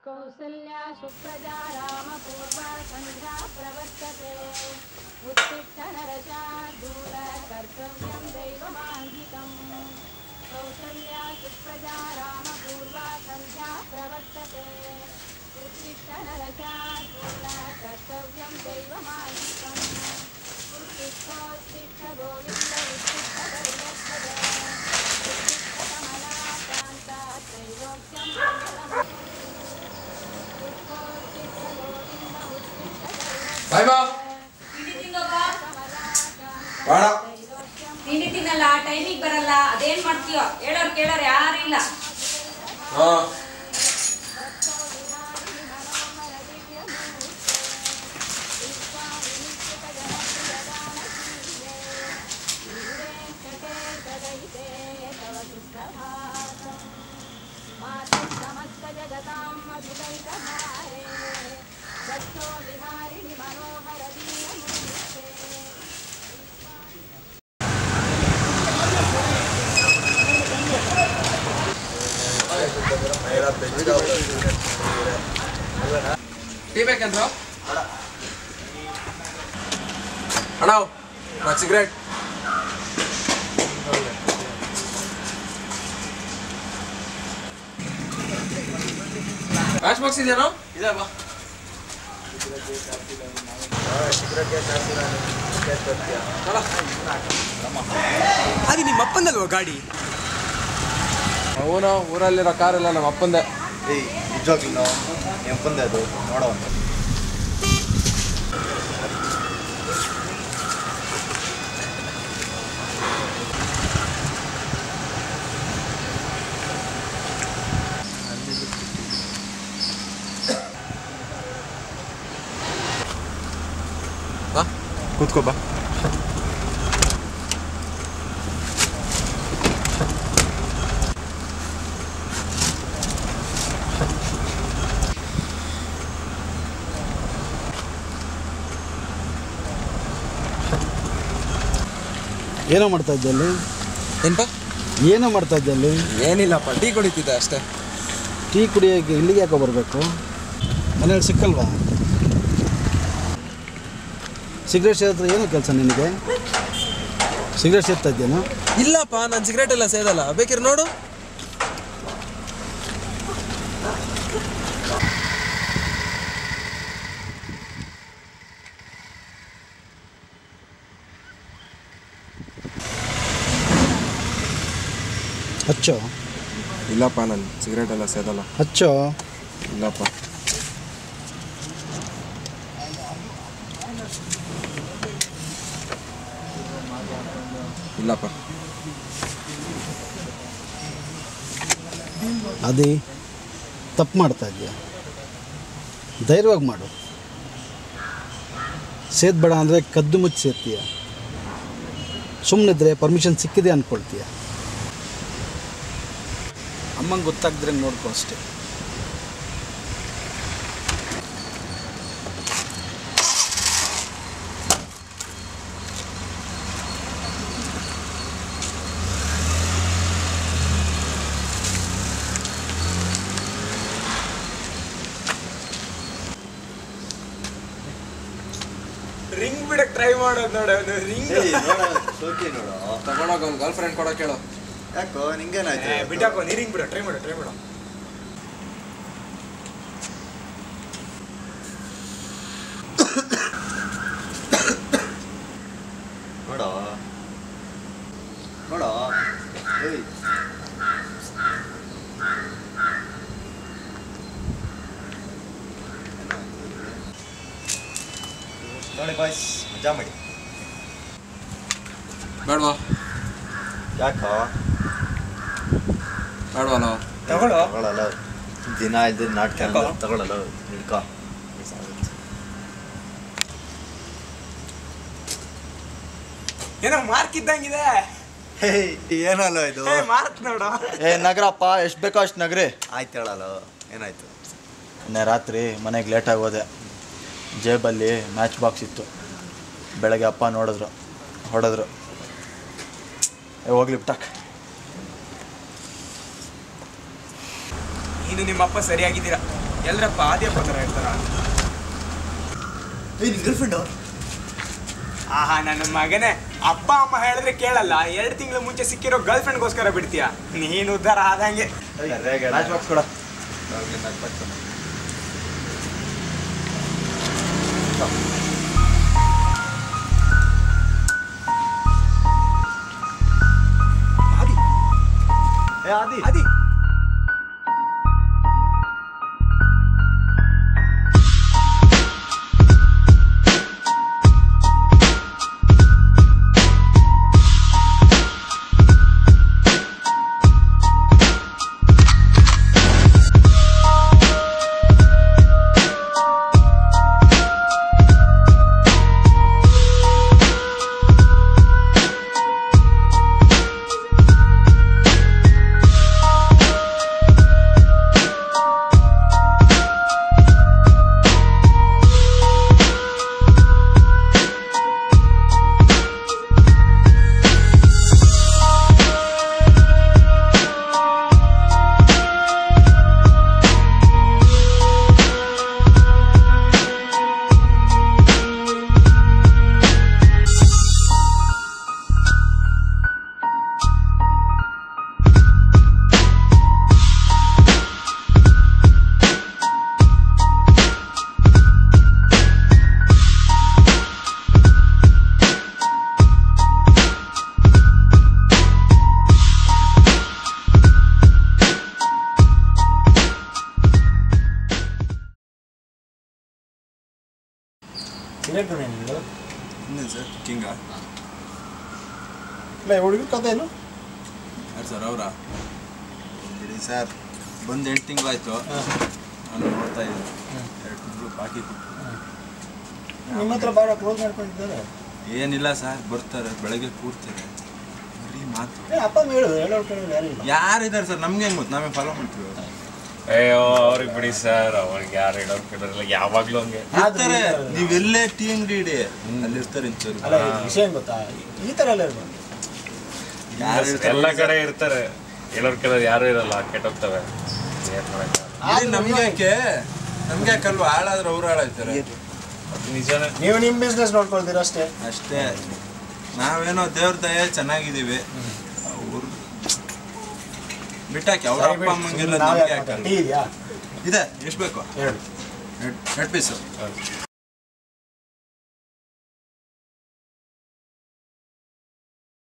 कौसल्या सुप्रजा रामपूर्वा संध्या प्रवर्तते उत्तिष्ठ नरशार्दूल कर्तव्यं दैवमान्धिकम् कौसल्या सुप्रजा रामपूर्वा संध्या प्रवर्तते उत्तिष्ठ नरशार्दूल कर्तव्यं दैवमान्धिकम् उत्तिष्ठ गोविन्द उत्तिष्ठ गरुडध्वज उत्तिष्ठ कमलाकान्ता त्रैलोक्यं ಬಾಯ್ ಬಾ ಬೇಡ ತಿಂಡಿ ತಿನ್ನಲ್ಲ ಟೈಮಿಗೆ ಬರಲ್ಲ ಅದೇನ್ ಮಾಡ್ತೀಯೋ ಹೇಳೋರು ಕೇಳೋರು ಯಾರು ಇಲ್ಲ ಟೀ ಬೇಕಂದ್ರ ಅಣ್ಣ ಸಿಗರೇಟ್ ಕ್ಯಾಶ್ ಬಾಕ್ಸ್ ಇದೆಯಾ ಇದೆ ಬಾ ಅದು ನಿಮ್ಮ ಅಪ್ಪಂದಲ್ವ ಗಾಡಿ ಅವನು ಊರಲ್ಲಿರೋ ಕಾರೆಲ್ಲ ನಮ್ಮ ಅಪ್ಪಂದೆ ಏಯ್ ನಿಜವಾಗ್ಲೂ ನಿಮ್ಮ ಅಪ್ಪಂದೆ ಅದು ನೋಡೋ ಅಂತ ಬಾ ಕೂತ್ಕೋ ಬಾ ಏನೋ ಮಾಡ್ತಾ ಇದ್ದೆ ಅಲ್ಲಿ ಏನಪ್ಪ ಏನೋ ಮಾಡ್ತಾ ಇದ್ದೆ ಅಲ್ಲಿ ಏನಿಲ್ಲಪ್ಪ ಟೀ ಕುಡಿತಿದ್ದೆ ಅಷ್ಟೇ ಟೀ ಕುಡಿಯೋಕ್ಕೆ ಇಲ್ಲಿಗೆ ಯಾಕೋ ಬರಬೇಕು ಮನೇಲಿ ಸಿಕ್ಕಲ್ವಾ ಸಿಗರೇಟ್ ಸೇರಿದ್ರೆ ಏನೋ ಕೆಲಸ ನಿನಗೆ ಸಿಗರೇಟ್ ಸೇರ್ತಾ ಇದ್ದೇನೋ ಇಲ್ಲಪ್ಪ ನಾನು ಸಿಗರೇಟ್ ಎಲ್ಲ ಸೇದಲ್ಲ ಬೇಕಿದ್ರೆ ನೋಡು ಹಚ್ಚೋ ಇಲ್ಲಪ್ಪ ನಾನು ಸಿಗರೇಟ್ ಎಲ್ಲ ಸೇದಲ್ಲ ಹಚ್ಚೋ ಇಲ್ಲಪ್ಪ ಇಲ್ಲಪ್ಪ ಅದೇ ತಪ್ಪು ಮಾಡ್ತಾ ಇದೆಯಾ ಧೈರ್ಯವಾಗಿ ಮಾಡು ಸೇದ್ಬೇಡ ಅಂದರೆ ಕದ್ದು ಮುಚ್ಚಿ ಸೇರ್ತೀಯ ಸುಮ್ಮನಿದ್ರೆ ಪರ್ಮಿಷನ್ ಸಿಕ್ಕಿದೆ ಅಂದ್ಕೊಳ್ತೀಯ ಅಮ್ಮಂಗೆ ಗೊತ್ತಾಗ್ದ್ರೆ ನೋಡ್ಕೊ ಅಷ್ಟೇ ರಿಂಗ್ ಬಿಡಕ್ಕೆ ಟ್ರೈ ಮಾಡೋದು ನೋಡು ರಿಂಗ್ ಸೋಕಿ ನೋಡು ತಗೊಂಡೋಗ ಅವ್ನು ಗರ್ಲ್ ಫ್ರೆಂಡ್ ಕೊಡೋ ಕೇಳು ಯಾಕೋ ನಿಂಗೇನಾಯ್ತು ಬಿಟ್ಟಾಕೋ ನೀ ರಿಂಗ್ ಬಿಡ ಟ್ರೈ ಮಾಡು ನೋಡೋ ನೋಡೋ ಏಯ್ ನೋಡಿ ಬಾಯ್ಸ್ ಮಜಾ ಮಾಡಿ ಬೇಡವಾ ಯಾಕೋ ಬೇಡವಲ್ಲ ತಗೊಳ್ಳಲ್ಲ ದಿನ ಇದ್ದ ನಾಟಕ ತಗೊಳ್ಳಲ್ಲ ಹಿಡ್ಕೋ ಏನೋ ಮಾರ್ಕ್ ಇದ್ದಂಗಿದೆ ಏನಲ್ಲ ಇದು ಮಾರ್ಕ್ ನೋಡು ನಗರಪ್ಪ ಎಷ್ಟು ಬೇಕೋ ಅಷ್ಟು ನಗರಿ ಆಯ್ತು ಹೇಳಲ್ಲ ಏನಾಯ್ತು ನಿನ್ನೆ ರಾತ್ರಿ ಮನೆಗೆ ಲೇಟಾಗಿ ಹೋದೆ ಜೇಬಲ್ಲಿ ಮ್ಯಾಚ್ ಬಾಕ್ಸ್ ಇತ್ತು ಬೆಳಗ್ಗೆ ಅಪ್ಪ ನೋಡಿದ್ರು ಹೊಡೆದ್ರು ಹೋಗ್ಲಿ ಬಿಟ್ಟಾಕ ನೀನು ನಿಮ್ಮಪ್ಪ ಸರಿಯಾಗಿದ್ದೀರಾ. ಎಲ್ಲರಪ್ಪ ಆದ್ಯಪ್ಪ ಥರ ಹೇಳ್ತಾರ. ನಿನ್ನ ಗರ್ಲ್ಫ್ರೆಂಡು? ಆಹಾ ನನ್ನ ಮಗನೇ, ಅಪ್ಪ ಅಮ್ಮ ಹೇಳಿದ್ರೆ ಕೇಳಲ್ಲ. 2 ತಿಂಗಳ ಮುಂಚೆ ಸಿಕ್ಕಿರೋ ಗರ್ಲ್ಫ್ರೆಂಡ್ಗೋಸ್ಕರ ಬಿಡ್ತೀಯ? ನೀನು ಉದ್ಧಾರ ಆದಂಗೆ. ಮ್ಯಾಚ್ ಬಾಕ್ಸ್ ಕೊಡ. ಆದಿ ಆದಿ ಇನ್ನೇನು ಸರ್ ಕಿಂಗ ಹುಡುಗರ ಕಥೆ ಏನು ಯಾರು ಸರ್ ಅವರಾ? ಬಿಡಿ ಸರ್, ಬಂದು 8 ತಿಂಗಳಾಯ್ತು. ನಾನು ನೋಡ್ತಾ ಇದ್ದೀನಿ. 2 ತಿಂಗಳು ಬಾಕಿ ಕೊಟ್ಟು. ನಿಮ್ಮ ಹತ್ರ ಭಾಳ ಕ್ಲೋಸ್ ಮಾಡ್ಕೊಂಡಿದ್ದಾರೆ. ಏನಿಲ್ಲ ಸರ್, ಬರ್ತಾರೆ ಬೆಳಗ್ಗೆ ಕೂರ್ತಾರೆ, ಬರೀ ಮಾತು. ಅಪ್ಪ ಹೇಳೋರು ಕೇಳೋರು ಯಾರಿಲ್ಲ. ಯಾರಿದ್ದಾರೆ ಸರ್? ನಮ್ಗೆ ಹೆಂಗೆ ಗೊತ್ತು? ನಾವೇ ಫಾಲೋ ಮಾಡ್ತೀವಿ. ಅಯ್ಯೋ ಅವ್ರಿಗೆ ಬಿಡಿ ಸರ್, ಅವ್ರಿಗೆ ಯಾರು ಹೇಳೋರು ಕೇಳೋರಿಲ್ಲ, ಯಾವಾಗಲೂ ಹಂಗೆ ಇರ್ತಾರೆ. ನೀವೆಲ್ಲೇ ಟೀ ಅಂಗಡಿ ಇಡಿ, ಅಲ್ಲಿರ್ತಾರೆ ಇಂಚೂರು. ಅಲ್ಲ ವಿಷಯ ಏನು ಗೊತ್ತಾ, ಈ ಥರ ಎಲ್ಲ ಇರ್ಬೋದು. ಎಲ್ಲ ಕಡೆ ಇರ್ತಾರೆ, ಹೇಳೋರು ಕೇಳೋರು ಯಾರು ಇರಲ್ಲ, ಕೆಟ್ಟೋಗ್ತವೆ. ಏನು ಮಾಡೋಕ್ಕೆ ನಮ್ಗೆ ಯಾಕೆ? ನಮ್ಗೆ ಯಾಕಲ್ವ? ಹಾಳಾದ್ರೆ ಅವ್ರು ಹಾಳಾಯ್ತಾರೆ. ಅದು ನಿಜನೇ. ನೀವು ನಿಮ್ಮ ಬಿಸ್ನೆಸ್ ನೋಡ್ಕೊಳ್ತೀರ ಅಷ್ಟೇ. ಅಷ್ಟೇ. ನಾವೇನೋ ದೇವ್ರ ದಯೆ ಚೆನ್ನಾಗಿದ್ದೀವಿ. ಅವ್ರು ಬಿಟ್ಟಾಕಿ ಅವ್ರ ಅಪ್ಪ ಅಮ್ಮಂಗೆಲ್ಲ ನಮ್ಗೆ ಯಾಕಲ್ಲ. ಟೀ ಇದೆಯಾ? ಇದೆ. ಎಷ್ಟು ಬೇಕು? 2 ಪೀಸು.